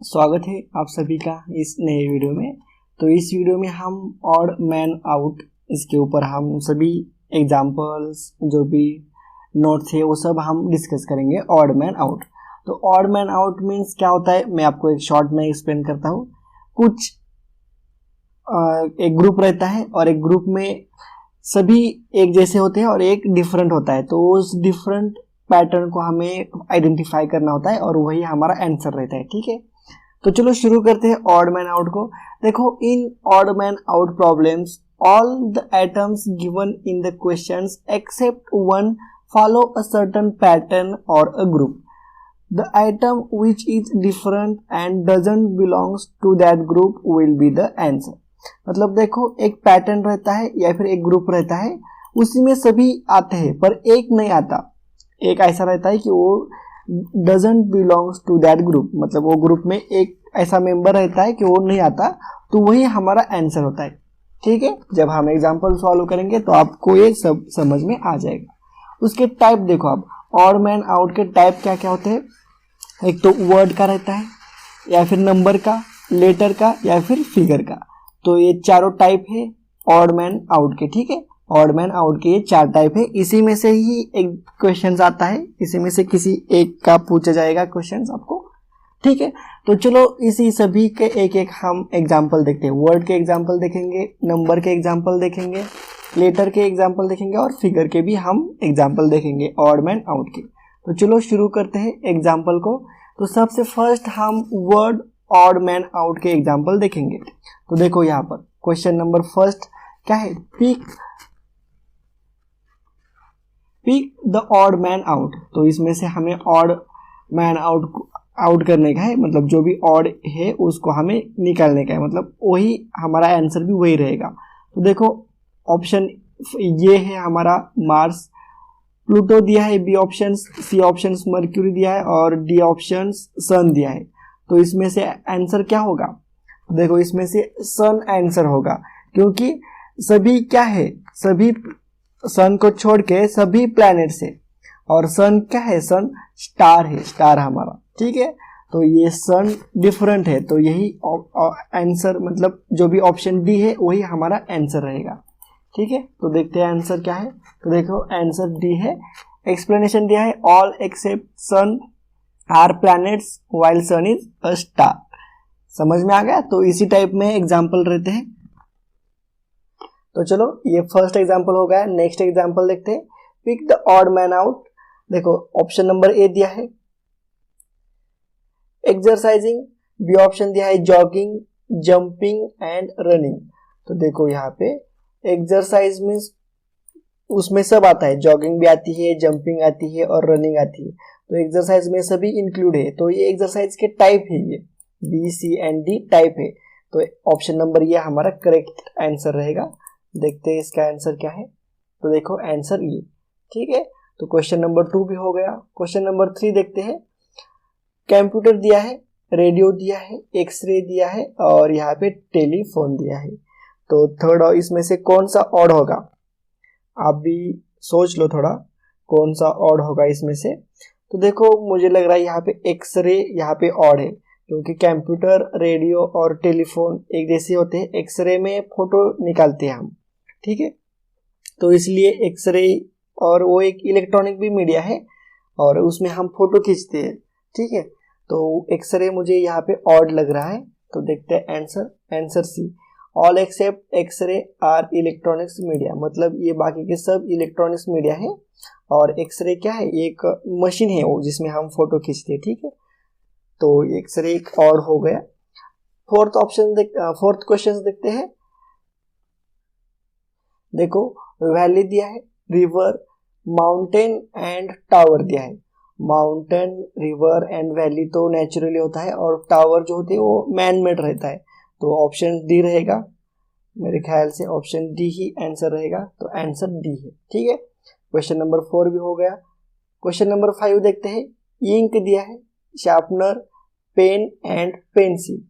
स्वागत है आप सभी का इस नए वीडियो में। तो इस वीडियो में हम ऑड मैन आउट इसके ऊपर हम सभी एग्जांपल्स जो भी नोट्स है वो सब हम डिस्कस करेंगे। ऑड मैन आउट, तो ऑड मैन आउट मीन्स क्या होता है मैं आपको एक शॉर्ट में एक्सप्लेन करता हूँ। कुछ एक ग्रुप रहता है और एक ग्रुप में सभी एक जैसे होते हैं और एक डिफरेंट होता है, तो उस डिफरेंट पैटर्न को हमें आइडेंटिफाई करना होता है और वही हमारा आंसर रहता है। ठीक है, तो चलो शुरू करते हैं ऑड मैन आउट को। देखो, in odd man out problems all the items given in the questions except one follow a certain pattern और a group. The item which is different and doesn't belongs to that group will be the answer। मतलब देखो, एक pattern रहता है या फिर एक group रहता है, उसी में सभी आते हैं पर एक नहीं आता। एक ऐसा रहता है कि वो doesn't belongs to that group, मतलब वो ग्रुप में एक ऐसा मेंबर रहता है कि वो नहीं आता, तो वही हमारा आंसर होता है। ठीक है, जब हम एग्जांपल सॉल्व करेंगे तो आपको ये सब समझ में आ जाएगा। उसके टाइप देखो, आप ऑड मैन आउट के टाइप क्या क्या होते हैं। एक तो वर्ड का रहता है, या फिर नंबर का, लेटर का, या फिर फिगर का। तो ये चारों टाइप है ऑड मैन आउट के। ठीक है, ऑड मैन आउट के ये चार टाइप है। इसी में से ही एक क्वेश्चन आता है, इसी में से किसी एक का पूछा जाएगा क्वेश्चन आपको। ठीक है, तो चलो इसी सभी के एक एक हम एग्जाम्पल देखते हैं। वर्ड के एग्जाम्पल देखेंगे, नंबर के एग्जाम्पल देखेंगे, लेटर के एग्जाम्पल देखेंगे और फिगर के भी हम एग्जाम्पल देखेंगे ऑड मैन आउट के। तो चलो शुरू करते हैं एग्जाम्पल को। तो सबसे फर्स्ट हम वर्ड ऑड मैन आउट के एग्जाम्पल देखेंगे। तो देखो यहाँ पर क्वेश्चन नंबर फर्स्ट क्या है, pick the odd man out. तो इसमें से हमें ऑड मैन आउट करने का है, मतलब जो भी ऑड है उसको हमें निकालने का है, मतलब वही हमारा आंसर भी वही रहेगा। तो देखो ऑप्शन ये है हमारा मार्स, प्लूटो दिया है B option, C option Mercury दिया है और डी ऑप्शन सन दिया है। तो इसमें से आंसर क्या होगा, देखो इसमें से सन आंसर होगा, क्योंकि सभी क्या है, सभी सन को छोड़ के सभी प्लैनेट से, और सन क्या है, सन स्टार है, स्टार हमारा। ठीक है, तो ये सन डिफरेंट है, तो यही आंसर, मतलब जो भी ऑप्शन डी है वही हमारा आंसर रहेगा। ठीक है, तो देखते हैं आंसर क्या है। तो देखो आंसर डी है। एक्सप्लेनेशन दिया है, all except sun are planets while sun is a star. समझ में आ गया। तो इसी टाइप में एग्जाम्पल रहते हैं। तो चलो ये फर्स्ट एग्जाम्पल हो गया। नेक्स्ट एग्जाम्पल देखते हैं, pick the odd man out. देखो ऑप्शन नंबर ए दिया है एक्सरसाइजिंग, बी ऑप्शन दिया है जॉगिंग, जंपिंग एंड रनिंग। तो देखो यहाँ पे एक्सरसाइज मीन्स उसमें सब आता है, जॉगिंग भी आती है, जंपिंग आती है और रनिंग आती है। तो एक्सरसाइज में सभी इंक्लूड है, तो ये एक्सरसाइज के टाइप है, ये B C and D type है। तो ऑप्शन नंबर ये हमारा करेक्ट आंसर रहेगा। देखते हैं इसका आंसर क्या है। तो देखो आंसर ये। ठीक है, तो क्वेश्चन नंबर 2 भी हो गया। क्वेश्चन नंबर 3 देखते हैं। कंप्यूटर दिया है, रेडियो दिया है, एक्सरे दिया है और यहाँ पे टेलीफोन दिया है। तो थर्ड इसमें से कौन सा ऑड होगा, आप भी सोच लो थोड़ा, कौन सा ऑड होगा इसमें से। तो देखो मुझे लग रहा है यहाँ पे एक्सरे यहाँ पे ऑड है, क्योंकि कंप्यूटर, रेडियो और टेलीफोन एक जैसे होते हैं। एक्सरे में फोटो निकालते हैं हम, ठीक है, तो इसलिए एक्सरे, और वो एक इलेक्ट्रॉनिक भी मीडिया है और उसमें हम फोटो खींचते हैं। ठीक है, तो एक्सरे मुझे यहाँ पे ऑड लग रहा है। तो देखते हैं answer, answer C, all except x-ray are electronics media. मतलब ये बाकी के सब इलेक्ट्रॉनिक्स मीडिया है और एक्सरे क्या है, एक मशीन है वो जिसमें हम फोटो खींचते हैं। ठीक है, तो एक्सरे एक और हो गया। फोर्थ क्वेश्चन देखते हैं। देखो वैली दिया है, रिवर, माउंटेन एंड टावर दिया है। माउंटेन, रिवर एंड वैली तो नेचुरली होता है और टावर जो होते हैं वो मैन मेड रहता है। तो ऑप्शन डी रहेगा, मेरे ख्याल से ऑप्शन डी ही आंसर रहेगा। तो आंसर डी है। ठीक है, क्वेश्चन नंबर 4 भी हो गया। क्वेश्चन नंबर 5 देखते हैं। इंक दिया है, शार्पनर, पेन एंड पेंसिल।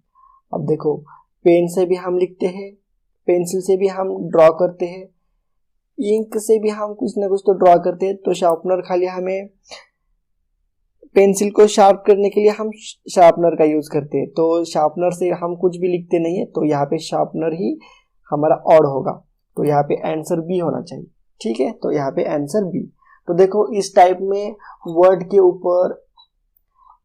अब देखो पेन से भी हम लिखते हैं, पेंसिल से भी हम ड्रॉ करते हैं, इंक से भी हम कुछ ना कुछ तो ड्रॉ करते हैं। तो शार्पनर खाली हमें पेंसिल को शार्प करने के लिए हम शार्पनर का यूज करते हैं, तो शार्पनर से हम कुछ भी लिखते नहीं है, तो यहाँ पे शार्पनर ही हमारा ऑड होगा, तो यहाँ पे आंसर बी होना चाहिए। ठीक है, तो यहाँ पे आंसर बी। तो देखो इस टाइप में वर्ड के ऊपर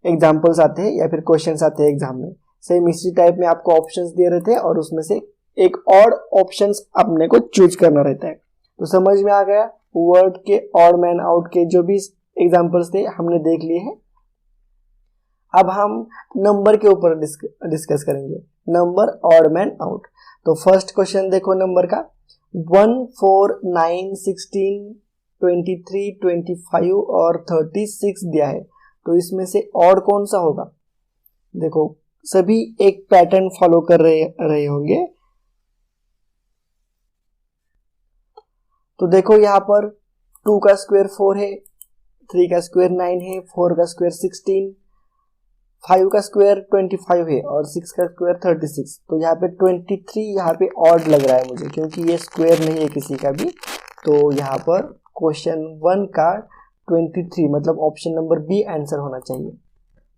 एग्जाम्पल्स आते हैं या फिर क्वेश्चंस आते हैं एग्जाम में। सेम इसी टाइप में आपको ऑप्शंस दिए रहते हैं और उसमें से एक और ऑप्शंस अपने को चूज करना रहता है। तो समझ में आ गया, वर्ड के ऑड मैन आउट के जो भी एग्जाम्पल्स थे हमने देख लिए हैं। अब हम नंबर के ऊपर डिस्कस करेंगे, नंबर ऑड मैन आउट। तो फर्स्ट क्वेश्चन देखो नंबर का, 1, 4, 9, 16, 23, 25 और 36 दिया है, तो इसमें से ऑड कौन सा होगा? देखो सभी एक पैटर्न फॉलो कर रहे होंगे। तो देखो यहाँ पर 2 का स्क्वायर 4 है, 3 का स्क्वायर 9 है, 4 का स्क्वायर 16, 5 का स्क्वायर 25 है और 6 का स्क्वायर 36। तो यहाँ पे 23 यहाँ पे ऑड लग रहा है मुझे, क्योंकि ये स्क्वायर नहीं है किसी का भी। तो यहाँ पर क्वेश्चन 1 का 23 मतलब ऑप्शन नंबर बी आंसर होना चाहिए।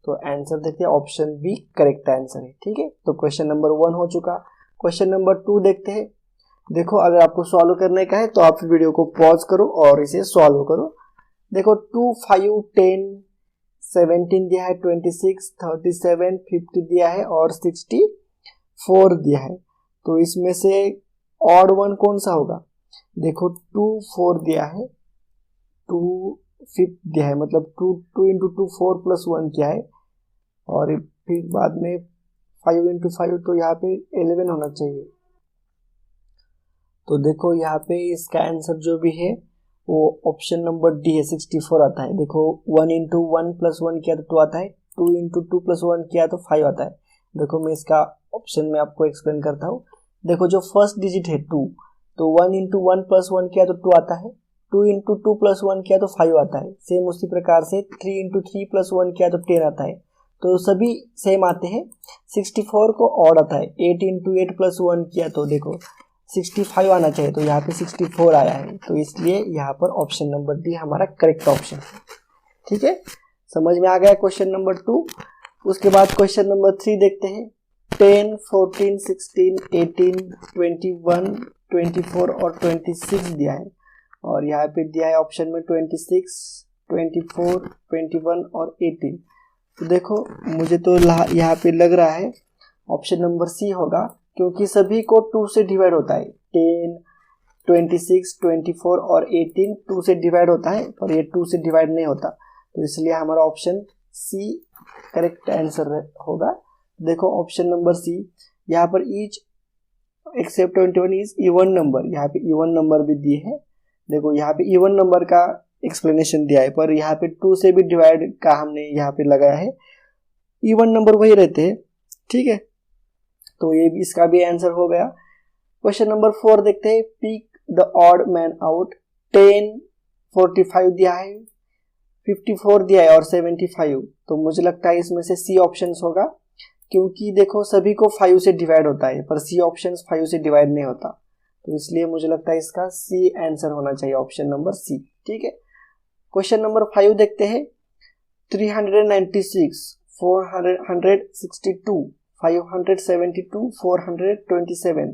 तो आंसर देखते हैं, ऑप्शन बी करेक्ट आंसर है। ठीक है, तो क्वेश्चन नंबर 1 हो चुका। क्वेश्चन नंबर 2 देखते हैं। देखो अगर आपको सॉल्व करने का है तो आप वीडियो को पॉज करो और इसे सॉल्व करो। देखो 2, 5, 10, 17 दिया है, 26, 37, 50 दिया है और 64 दिया है। तो इसमें से ऑड वन कौन सा होगा? देखो 2, 4 दिया है, 2, 5 दिया है, मतलब 2 इंटू 2 4 प्लस 1 क्या है, और फिर बाद में 5 इंटू 5, तो यहाँ पे 11 होना चाहिए। तो देखो यहाँ पे इसका आंसर जो भी है वो ऑप्शन नंबर डी है, 64 आता है। देखो 1 इंटू 1 प्लस 1 किया तो 2 आता है, 2 इंटू 2 प्लस 1 किया तो 5 आता है। देखो मैं इसका ऑप्शन में आपको एक्सप्लेन करता हूँ। देखो जो फर्स्ट डिजिट है 2, तो 1 इंटू 1 प्लस 1 किया तो 2 आता है, 2 इंटू 2 प्लस 1 किया तो 5 आता है। सेम उसी प्रकार से 3 इंटू 3 प्लस 1 किया तो 10 आता है। तो सभी सेम आते हैं। 64 को ऑड आता है, 8 इंटू 8 प्लस 1 किया तो देखो 65 आना चाहिए, तो यहाँ पे 64 आया है। तो इसलिए यहाँ पर ऑप्शन नंबर डी हमारा करेक्ट ऑप्शन है। ठीक है, समझ में आ गया क्वेश्चन नंबर 2। उसके बाद क्वेश्चन नंबर 3 देखते हैं। 10, 14, 16, 18, 21, 24 और 26 दिया है, और यहाँ पे दिया है ऑप्शन में 26, 24, 21 और 18। तो देखो मुझे तो यहाँ पे लग रहा है ऑप्शन नंबर सी होगा, क्योंकि सभी को 2 से डिवाइड होता है। 10, 26, 24 और 18 2 से डिवाइड होता है, पर ये 2 से डिवाइड नहीं होता, तो इसलिए हमारा ऑप्शन सी करेक्ट आंसर होगा। देखो ऑप्शन नंबर सी, यहाँ पर each except 21 is even number, यहाँ पे इवन नंबर भी दिए है। देखो यहाँ पे इवन नंबर का एक्सप्लेनेशन दिया है, पर यहाँ पे 2 से भी डिवाइड का हमने यहाँ पे लगाया है। इवन नंबर वही रहते हैं। ठीक है, तो ये भी इसका भी आंसर हो गया। क्वेश्चन नंबर 4 देखते हैं। Pick the odd man out. 10, 45 दिया है, 54 दिया है और 75। तो मुझे लगता है इसमें से सी ऑप्शन होगा, क्योंकि देखो सभी को 5 से डिवाइड होता है, पर सी ऑप्शन 5 से डिवाइड नहीं होता, तो इसलिए मुझे लगता है इसका सी आंसर होना चाहिए, ऑप्शन नंबर सी। ठीक है, क्वेश्चन नंबर 5 देखते हैं। 396, 462, 572, 427,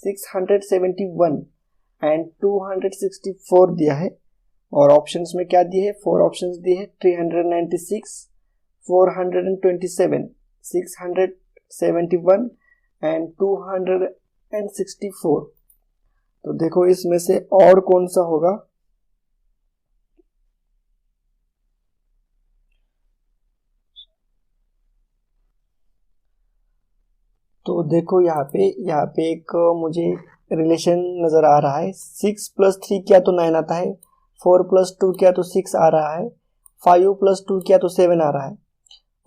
671 एंड 264 दिया है, और ऑप्शंस में क्या दिए है? 4 ऑप्शंस दिए है। 396, 427, 671 एंड 264। तो देखो इसमें से और कौन सा होगा? तो देखो यहाँ पे एक मुझे रिलेशन नजर आ रहा है। 6 प्लस 3 किया तो 9 आता है, 4 प्लस 2 किया तो 6 आ रहा है, 5 प्लस 2 किया तो 7 आ रहा है,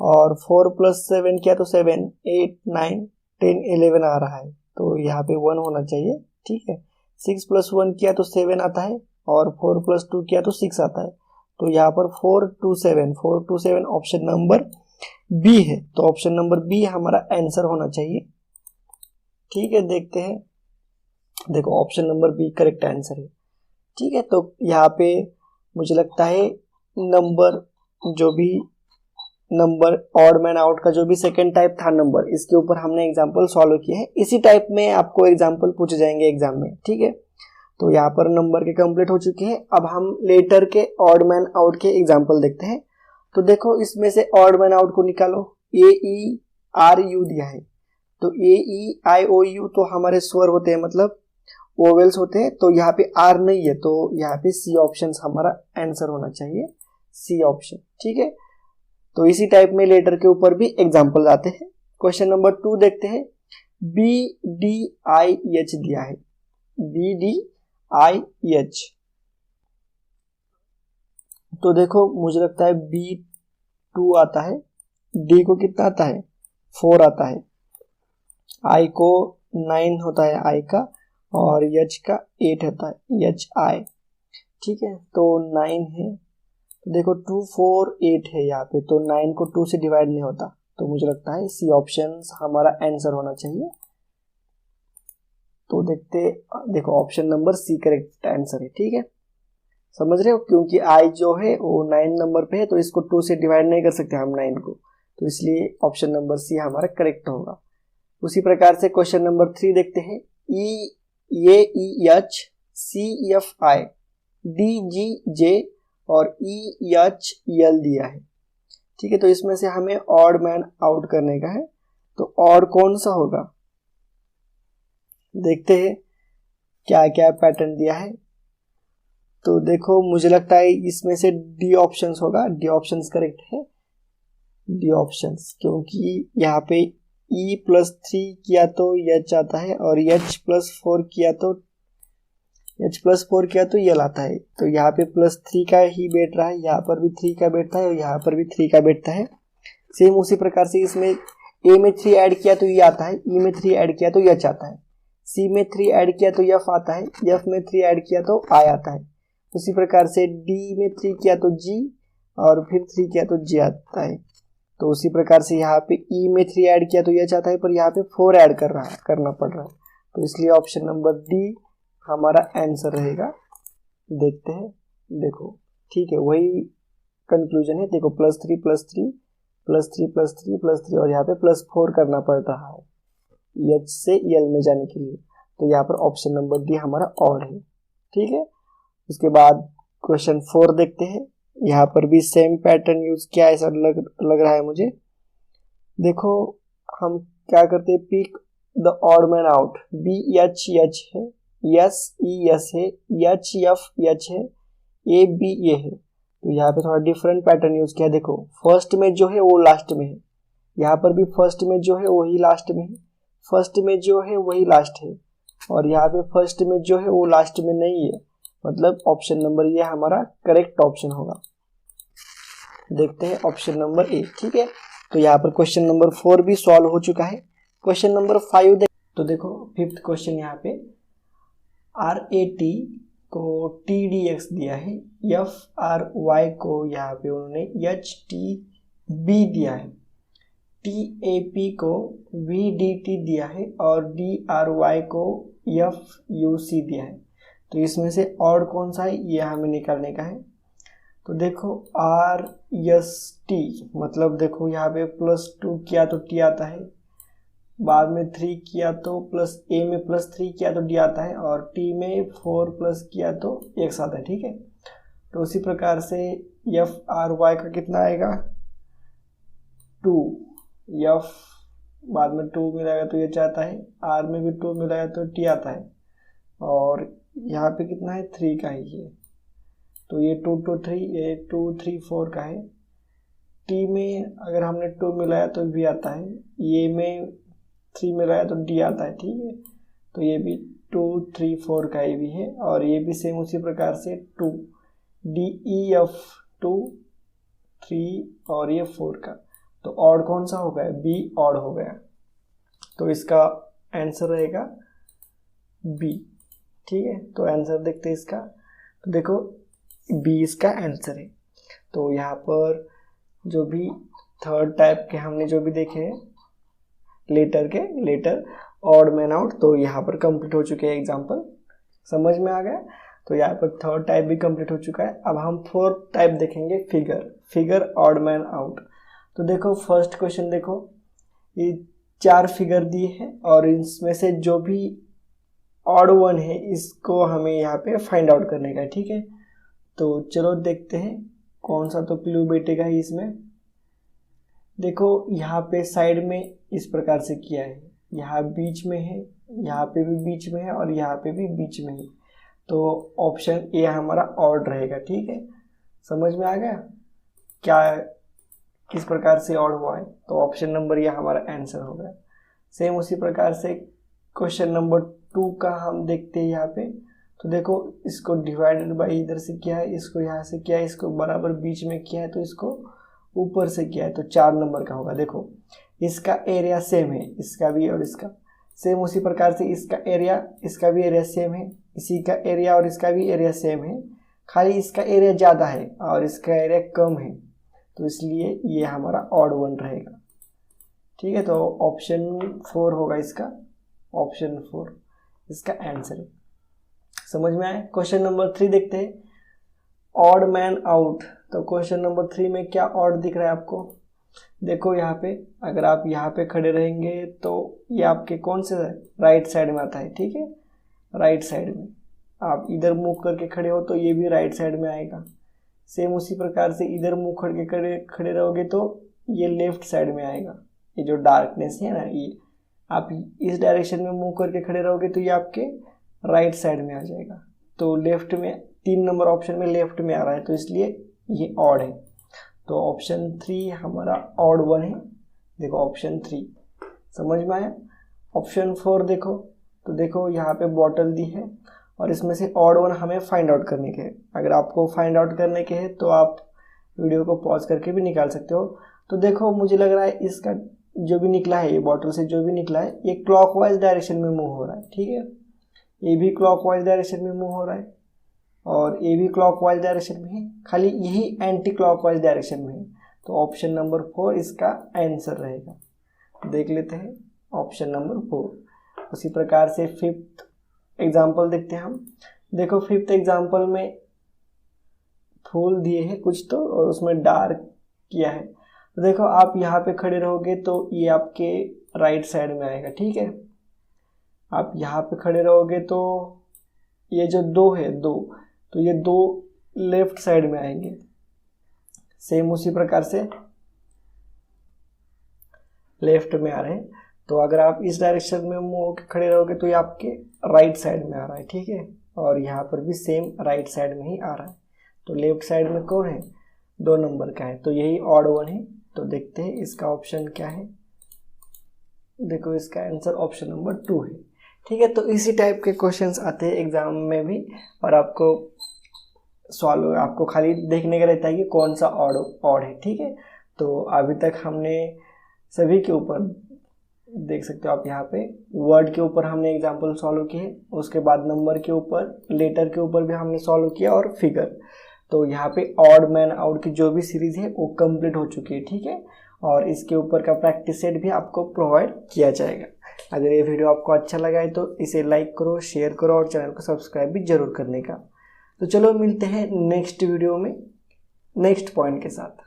और 4 प्लस 7 किया तो 7, 8, 9, 10, 11 आ रहा है। तो यहाँ पे 1 होना चाहिए। ठीक है, 6 प्लस 1 किया तो 7 आता है, और 4 प्लस 2 किया तो 6 आता है। तो यहाँ पर 427 ऑप्शन नंबर बी है, तो ऑप्शन नंबर बी हमारा आंसर होना चाहिए। ठीक है, देखते हैं। देखो option number B correct answer है। ठीक है, तो यहाँ पे मुझे लगता है नंबर जो भी नंबर ऑड मैन आउट का जो भी सेकेंड टाइप था नंबर, इसके ऊपर हमने एग्जाम्पल सॉल्व किया है। इसी टाइप में आपको एग्जाम्पल पूछे जाएंगे एग्जाम में, ठीक है। तो यहाँ पर नंबर के कंप्लीट हो चुके हैं। अब हम लेटर के ऑड मैन आउट के एग्जाम्पल देखते हैं। तो देखो इसमें से ऑड मैन आउट को निकालो। ए ई आर यू दिया है, तो ए ई आई ओ यू तो हमारे स्वर होते हैं, मतलब ओवेल्स होते हैं। तो यहाँ पे आर नहीं है, तो यहाँ पे सी ऑप्शन हमारा आंसर होना चाहिए, सी ऑप्शन, ठीक है। तो इसी टाइप में लेटर के ऊपर भी एग्जाम्पल आते हैं। क्वेश्चन नंबर 2 देखते हैं। बी डी आई एच दिया है, बी डी आई एच। तो देखो मुझे लगता है B2 आता है, D को कितना आता है 4 आता है, I को 9 होता है I का, और H का 8 होता है HI, ठीक है। तो 9 है, तो देखो 2 4 8 है यहाँ पे, तो 9 को 2 से डिवाइड नहीं होता, तो मुझे लगता है सी ऑप्शन हमारा आंसर होना चाहिए। तो देखो option number C correct answer है, ठीक है। समझ रहे हो, क्योंकि आई जो है वो 9 नंबर पे है, तो इसको 2 से डिवाइड नहीं कर सकते हम 9 को, तो इसलिए ऑप्शन नंबर सी हमारा करेक्ट होगा। उसी प्रकार से क्वेश्चन नंबर 3 देखते हैं। E H C F I D G J और ई एच एल दिया है, ठीक है। तो इसमें से हमें ऑड मैन आउट करने का है, तो ऑड कौन सा होगा देखते हैं क्या क्या पैटर्न दिया है। तो देखो मुझे लगता है इसमें से डी ऑप्शन होगा, डी ऑप्शन करेक्ट है, डी ऑप्शन, क्योंकि यहाँ पे E +3 किया तो H आता है, और H+4 किया तो L आता है। तो यहाँ पे +3 का ही बैठ रहा है, यहाँ पर भी 3 का बैठता है, और यहाँ पर भी 3 का बैठता है। सेम उसी प्रकार से इसमें A में 3 ऐड किया तो E आता है, E में 3 ऐड किया तो H आता है, C में 3 ऐड किया तो F आता है, F में 3 ऐड किया तो I आता है। उसी प्रकार से D में 3 किया तो G, और फिर 3 किया तो J आता है। तो उसी प्रकार से यहाँ पे E में 3 ऐड किया तो H आता है, पर यहाँ पे 4 ऐड करना पड़ रहा है, तो इसलिए ऑप्शन नंबर डी हमारा आंसर रहेगा। देखते हैं, देखो ठीक है, वही कंक्लूजन है। देखो +3 +3 +3 +3 +3, और यहाँ पे +4 करना पड़ रहा है H से L में जाने के लिए, तो यहाँ पर ऑप्शन नंबर डी हमारा ऑड है, ठीक है। उसके बाद क्वेश्चन 4 देखते हैं। यहाँ पर भी सेम पैटर्न यूज किया ऐसा लग रहा है मुझे। देखो हम क्या करते हैं, pick the odd man out. BH H है, S E S है, H F H है, A B A है। तो यहाँ पे थोड़ा डिफरेंट पैटर्न यूज किया। देखो फर्स्ट में जो है वो लास्ट में है, यहाँ पर भी फर्स्ट में जो है वही लास्ट में है, फर्स्ट में जो है वही लास्ट है, और यहाँ पे फर्स्ट में जो है वो लास्ट में नहीं है, मतलब ऑप्शन नंबर ये हमारा करेक्ट ऑप्शन होगा। देखते हैं ऑप्शन नंबर ए, ठीक है। तो यहाँ पर क्वेश्चन नंबर 4 भी सॉल्व हो चुका है। क्वेश्चन नंबर 5 तो देखो 5th क्वेश्चन यहाँ पे RAT को TDX दिया है, FRY को यहाँ पे उन्होंने HTB दिया है, TAP को VDT दिया है, और DRY को FUC दिया है। तो इसमें से ऑड कौन सा है ये हमें निकालने का है। तो देखो RST, मतलब देखो यहाँ पे +2 किया तो T आता है, बाद में 3 किया तो A में +3 किया तो D आता है, और T में 4 प्लस किया तो X आता है, ठीक है। तो उसी प्रकार से FRY का कितना आएगा 2, F बाद में 2 मिलाएगा तो H आता है, R में भी 2 मिलाएगा तो T आता है, और यहाँ पे कितना है 3 का ही है, तो ये 2 2 3, ये 2 3 4 का है। T में अगर हमने 2 मिलाया तो V आता है, ये में 3 मिलाया तो D आता है, ठीक है। तो ये भी 2 3 4 का ये भी है, और ये भी सेम उसी प्रकार से 2 DEF 2 3 और ये 4 का। तो ऑड कौन सा हो गया, B ऑड हो गया, तो इसका आंसर रहेगा B, ठीक है। तो आंसर देखते हैं इसका, तो देखो B इसका आंसर है। तो यहाँ पर जो भी थर्ड टाइप के हमने जो भी देखे हैं लेटर ऑड मैन आउट, तो यहाँ पर कंप्लीट हो चुके हैं एग्जाम्पल, समझ में आ गया। तो यहाँ पर थर्ड टाइप भी कंप्लीट हो चुका है। अब हम फोर्थ टाइप देखेंगे, फिगर ऑड मैन आउट। तो देखो फर्स्ट क्वेश्चन देखो, ये 4 फिगर दिए हैं और इसमें से जो भी ऑड वन है इसको हमें यहाँ पे फाइंड आउट करने का है, ठीक है। तो चलो देखते हैं कौन सा तो क्लू बैठेगा ही इसमें। देखो यहाँ पे साइड में इस प्रकार से किया है, यहाँ बीच में है, यहाँ पे भी बीच में है और यहाँ पे भी बीच में है। तो ऑप्शन ए हमारा ऑड रहेगा, ठीक है। समझ में आ गया क्या किस प्रकार से ऑड हुआ है? तो ऑप्शन नंबर ये हमारा आंसर होगा। सेम उसी प्रकार से क्वेश्चन नंबर 2 का हम देखते हैं यहाँ पे। तो देखो इसको डिवाइडेड बाई इधर से किया है, इसको यहाँ से किया है, इसको बराबर बीच में किया है, तो इसको ऊपर से किया है, तो 4 नंबर का होगा। देखो इसका एरिया सेम है, इसका भी और इसका सेम उसी प्रकार से इसका एरिया, इसका भी एरिया सेम है, इसी का एरिया और इसका भी एरिया सेम है, खाली इसका एरिया ज़्यादा है और इसका एरिया कम है, तो इसलिए ये हमारा ऑड वन रहेगा, ठीक है। तो ऑप्शन 4 होगा इसका, ऑप्शन 4 इसका आंसर है। समझ में आया? क्वेश्चन नंबर 3 देखते हैं, ऑड मैन आउट। तो क्वेश्चन नंबर 3 में क्या ऑड दिख रहा है आपको? देखो यहाँ पे अगर आप यहाँ पे खड़े रहेंगे तो ये आपके कौन से राइट साइड में आता है, ठीक है। राइट साइड में आप इधर मुंह करके खड़े हो तो ये भी राइट साइड में आएगा। सेम उसी प्रकार से इधर मुंह करके खड़े रहोगे तो ये लेफ्ट साइड में आएगा। ये जो डार्कनेस है ना, ये आप इस डायरेक्शन में मुंह करके खड़े रहोगे तो ये आपके राइट साइड में आ जाएगा। तो लेफ्ट में 3 नंबर ऑप्शन में लेफ्ट में आ रहा है, तो इसलिए ये ऑड है। तो ऑप्शन 3 हमारा ऑड वन है। देखो ऑप्शन 3 समझ में आया। ऑप्शन 4 देखो, तो देखो यहाँ पे बॉटल दी है और इसमें से ऑड वन हमें फाइंड आउट करने के हैं। अगर आपको फाइंड आउट करने के हैं तो आप वीडियो को पॉज करके भी निकाल सकते हो। तो देखो मुझे लग रहा है इसका जो भी निकला है, ये बॉटल से जो भी निकला है, ये क्लॉकवाइज डायरेक्शन में मूव हो रहा है, ठीक है। ये भी क्लॉकवाइज डायरेक्शन में मूव हो रहा है और ये भी क्लॉकवाइज डायरेक्शन में है, खाली यही एंटी क्लॉकवाइज डायरेक्शन में है। तो ऑप्शन नंबर 4 इसका आंसर रहेगा। देख लेते हैं ऑप्शन नंबर 4। उसी प्रकार से 5th एग्जाम्पल देखते हैं हम। देखो 5th एग्जाम्पल में फूल दिए हैं कुछ तो और उसमें डार्क किया है। तो देखो आप यहाँ पे खड़े रहोगे तो ये आपके राइट साइड में आएगा, ठीक है। आप यहाँ पे खड़े रहोगे तो ये जो 2 है 2, तो ये 2 लेफ्ट साइड में आएंगे। सेम उसी प्रकार से लेफ्ट में आ रहे हैं। तो अगर आप इस डायरेक्शन में मुंह होकर खड़े रहोगे तो ये आपके राइट साइड में आ रहा है, ठीक है। और यहाँ पर भी सेम राइट साइड में ही आ रहा है। तो लेफ्ट साइड में कौन है? 2 नंबर का है, तो यही ऑड वन है। तो देखते हैं इसका ऑप्शन क्या है। देखो इसका आंसर ऑप्शन नंबर 2 है, ठीक है। तो इसी टाइप के क्वेश्चंस आते हैं एग्जाम में भी और आपको सॉल्व, आपको खाली देखने का रहता है कि कौन सा ऑड है, ठीक है। तो अभी तक हमने सभी के ऊपर देख सकते हो आप, यहाँ पे वर्ड के ऊपर हमने एग्जाम्पल सॉल्व किए, उसके बाद नंबर के ऊपर, लेटर के ऊपर भी हमने सॉल्व किया और फिगर। तो यहाँ पे ऑड मैन आउट की जो भी सीरीज है वो कंप्लीट हो चुकी है, ठीक है। और इसके ऊपर का प्रैक्टिस सेट भी आपको प्रोवाइड किया जाएगा। अगर ये वीडियो आपको अच्छा लगा है तो इसे लाइक करो, शेयर करो और चैनल को सब्सक्राइब भी जरूर करने का। तो चलो मिलते हैं नेक्स्ट वीडियो में नेक्स्ट पॉइंट के साथ।